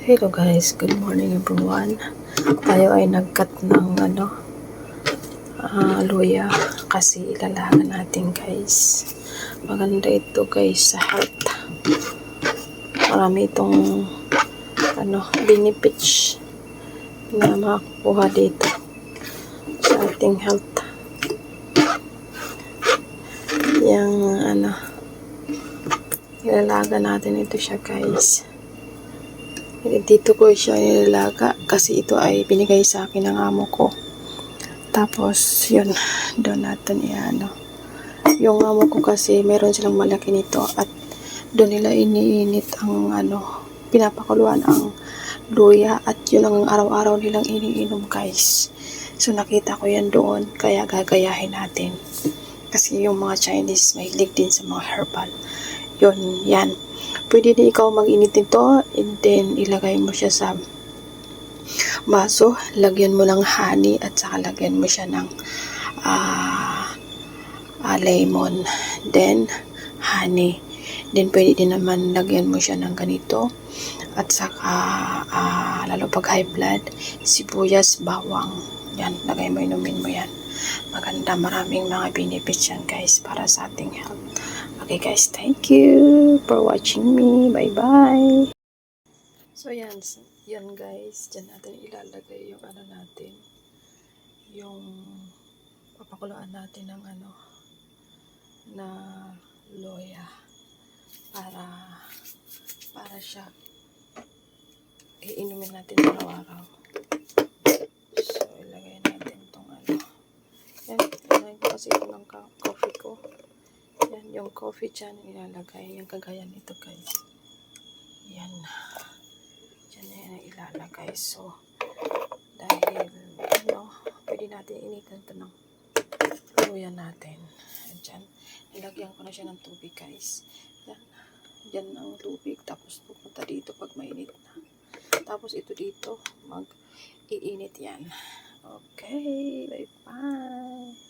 Hello guys, good morning everyone. Tayo ay nagkat ng luya kasi ilalaga natin guys. Maganda ito guys sa health. Marami itong benefits na makakuha dito sa ating health. Yang ilalaga natin ito siya guys. Dito ko siya nilalaga kasi ito ay binigay sa akin ng amo ko. Tapos yun, doon natin yung amo ko kasi meron silang malaki nito at doon nila iniinit ang pinapakuluan ang luya at yun ang araw-araw nilang iniinom guys. So nakita ko yan doon kaya gagayahin natin. Kasi yung mga Chinese mahilig din sa mga herbal. Yun, yan. Pwede din ikaw mag-init nito and then ilagay mo siya sa baso, lagyan mo ng honey at saka lagyan mo siya ng lemon, then honey. Then pwede din naman lagyan mo siya ng ganito at saka lalo pag high blood, sibuyas, bawang. Yan, lagay mo, inumin mo yan. Maganda, maraming mga benefits yan guys para sa ating health. Okay guys, thank you for watching me. Bye bye. So yan guys, dyan natin ilalagay yung natin, yung papakuluan natin ng na loya para siya iinumin natin araw-araw. So ilagay natin itong yan, ilagay ko kasi ito ng coffee ko. Yan, yung coffee dyan ilalagay, yung kagaya nito guys. Yan. Diyan na yan ilalagay. So, dahil, pwede natin initan ito ng luya natin. Diyan. Nilagyan ko na siya ng tubig guys. Yan. Diyan ang tubig. Tapos pupunta dito pag mainit na. Tapos ito dito, mag-iinit yan. Okay. Bye-bye.